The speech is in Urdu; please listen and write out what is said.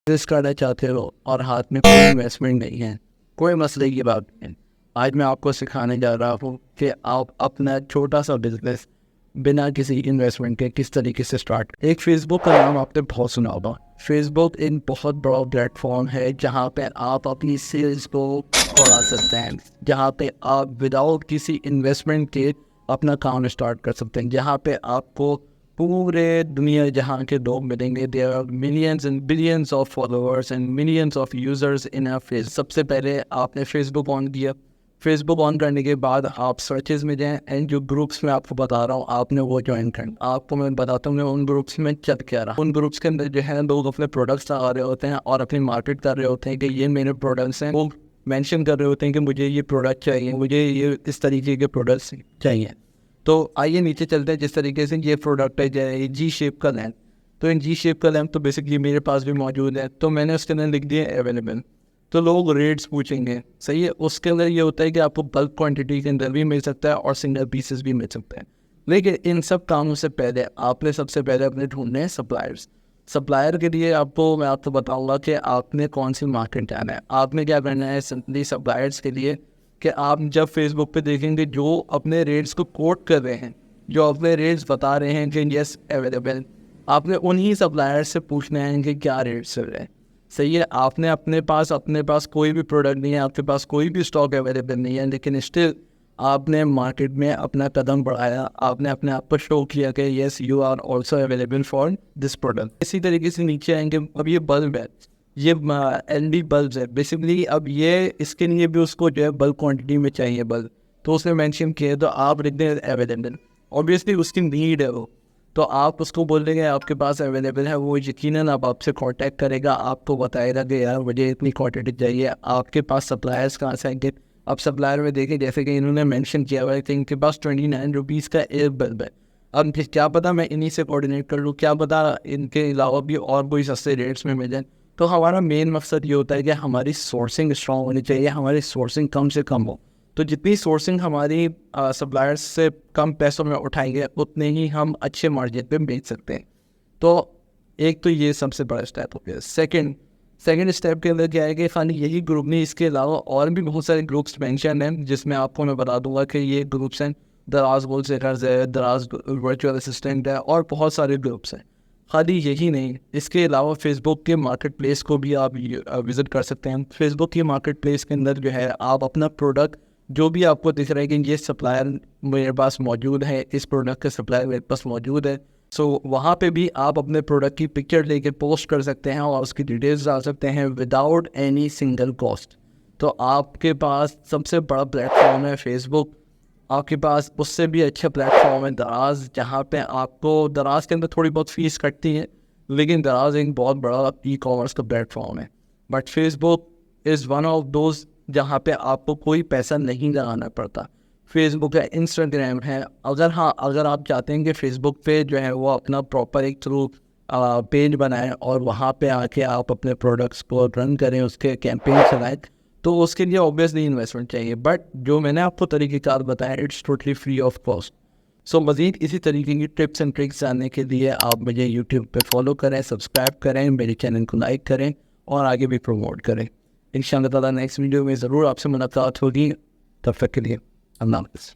بزنس کرنا چاہتے ہو اور ہاتھ میں کوئی انویسٹمنٹ نہیں ہے، کوئی مسئلے کی بات نہیں. آج میں آپ کو سکھانے جا رہا ہوں کہ آپ اپنا چھوٹا سا بزنس بنا کسی انویسٹمنٹ کے کس طریقے سے اسٹارٹ. ایک فیس بک کا نام آپ نے بہت سنا ہوگا. فیس بک ایک بہت بڑا پلیٹ فارم ہے جہاں پہ آپ اپنی سیلز کو بڑھا سکتے ہیں، جہاں پہ آپ وداؤٹ کسی انویسٹمنٹ کے اپنا کام اسٹارٹ کر سکتے ہیں، جہاں پہ آپ کو پورے دنیا جہاں کے لوگ ملیں گے. There are millions and billions of followers and millions of users in a face. سب سے پہلے آپ نے فیس بک آن کیا. فیس بک آن کرنے کے بعد آپ سرچز میں جائیں اینڈ جو گروپس میں آپ کو بتا رہا ہوں آپ نے وہ جوائن کرنا. آپ کو میں بتاتا ہوں ان گروپس میں چل کیا رہا. ان گروپس کے اندر جو ہے لوگ اپنے پروڈکٹس آ رہے ہوتے ہیں اور اپنی مارکیٹ کر رہے ہوتے ہیں کہ یہ میرے پروڈکٹس ہیں. وہ مینشن کر رہے ہوتے ہیں کہ مجھے یہ پروڈکٹ چاہیے، مجھے یہ اس طریقے کے پروڈکٹس چاہیے. تو آئیے نیچے چلتے ہیں. جس طریقے سے یہ پروڈکٹ ہے جیسے جی شیپ کا لیمپ، تو ان جی شیپ کا لیمپ تو بیسکلی میرے پاس بھی موجود ہے، تو میں نے اس کے اندر لکھ دیا اویلیبل. تو لوگ ریٹس پوچھیں گے، صحیح ہے. اس کے اندر یہ ہوتا ہے کہ آپ کو بلک کوانٹٹی کے اندر بھی مل سکتا ہے اور سنگل پیسز بھی مل سکتے ہیں. لیکن ان سب کاموں سے پہلے آپ نے سب سے پہلے اپنے ڈھونڈنے ہیں سپلائرس. سپلائر کے لیے میں آپ کو بتاؤں گا کہ آپ نے کون سی مارکیٹ جانا ہے. آپ نے کیا کرنا ہے سمپلی سپلائرس کے لیے کہ آپ جب فیس بک پہ دیکھیں گے جو اپنے ریٹس کو کوٹ کر رہے ہیں، جو اپنے ریٹس بتا رہے ہیں کہ یس اویلیبل، آپ نے انہی سپلائر سے پوچھنا ہے کہ کیا ریٹس چل رہے ہیں. صحیح ہے. آپ نے اپنے پاس کوئی بھی پروڈکٹ نہیں ہے، آپ کے پاس کوئی بھی اسٹاک اویلیبل نہیں ہے، لیکن اسٹل آپ نے مارکیٹ میں اپنا قدم بڑھایا. آپ نے اپنے آپ کو شو کیا کہ yes you are also available for this product. اسی طریقے سے نیچے آئیں گے. اب یہ بلب ہے، یہ ایل ڈی بلبز ہے بیسکلی. اب یہ اس کے لیے بھی اس کو جو ہے بلک کوانٹٹی میں چاہیے بلب، تو اس نے مینشن کیا تو آپ لکھ دیں اویلیبل. اوبیسلی اس کی نیڈ ہے وہ، تو آپ اس کو بول دیں گے آپ کے پاس اویلیبل ہے. وہ یقیناً آپ سے کانٹیکٹ کرے گا، آپ کو بتائے گا کہ یار مجھے اتنی کوانٹٹی چاہیے. آپ کے پاس سپلائرس کہاں سے آئیں گے؟ اب سپلائر میں دیکھیں جیسے کہ انہوں نے مینشن کیا ہوا ہے کہ ان کے پاس 29 روپیز کا ایک بلب ہے. اب کیا پتا میں انہی سے کوآرڈینیٹ کر لوں، کیا پتا ان کے علاوہ بھی اور کوئی سستے ریٹس میں مل جائیں. تو ہمارا مین مقصد یہ ہوتا ہے کہ ہماری سورسنگ اسٹرانگ ہونی چاہیے، ہماری سورسنگ کم سے کم ہو. تو جتنی سورسنگ ہماری سپلائرس سے کم پیسوں میں اٹھائیں گے اتنے ہی ہم اچھے مارجن پہ بیچ سکتے ہیں. تو ایک تو یہ سب سے بڑا اسٹیپ ہو گیا. سیکنڈ اسٹیپ کے اندر کیا ہے کہ خالی یہی گروپ نہیں، اس کے علاوہ اور بھی بہت سارے گروپس مینشن ہیں جس میں آپ کو میں بتا دوں گا کہ یہ گروپس ہیں. دراز گول سیکرز ہے، دراز ورچوئل اسسٹنٹ ہے، اور بہت سارے گروپس ہیں. خالی یہی نہیں، اس کے علاوہ فیس بک کے مارکیٹ پلیس کو بھی آپ وزٹ کر سکتے ہیں. فیس بک کی مارکیٹ پلیس کے اندر جو ہے آپ اپنا پروڈکٹ جو بھی آپ کو دکھ رہا ہے کہ یہ سپلائر میرے پاس موجود ہے، اس پروڈکٹ کا سپلائر میرے پاس موجود ہے، وہاں پہ بھی آپ اپنے پروڈکٹ کی پکچر لے کے پوسٹ کر سکتے ہیں اور اس کی ڈیٹیلز ڈال سکتے ہیں وداؤٹ اینی سنگل کاسٹ. تو آپ کے پاس سب سے بڑا پلیٹ فارم ہے فیس بک. آپ کے پاس اس سے بھی اچھا پلیٹ فارم ہے دراز، جہاں پہ آپ کو دراز کے اندر تھوڑی بہت فیس کٹتی ہے، لیکن دراز ایک بہت بڑا ای کامرس کا پلیٹ فارم ہے. But Facebook is one of those جہاں پہ آپ کو کوئی پیسہ نہیں لگانا پڑتا. فیس بک ہے، انسٹاگرام ہے. اگر آپ چاہتے ہیں کہ فیس بک پہ جو ہے وہ اپنا پراپر ایک تھرو پیج بنائیں اور وہاں پہ آ کے آپ اپنے پروڈکٹس کو رن کریں، اس کے کیمپین چلائیں، تو اس کے لیے اوبیسلی انویسٹمنٹ چاہیے. بٹ جو میں نے آپ کو طریقہ کار بتایا it's totally free of cost. مزید اسی طریقے کی ٹپس اینڈ ٹرکس جاننے کے لیے آپ مجھے یوٹیوب پہ فالو کریں، سبسکرائب کریں، میرے چینل کو لائک کریں اور آگے بھی پروموٹ کریں. ان شاء اللہ تعالیٰ نیکسٹ ویڈیو میں ضرور آپ سے ملاقات ہوگی. تب تک کے لیے اللہ حافظ.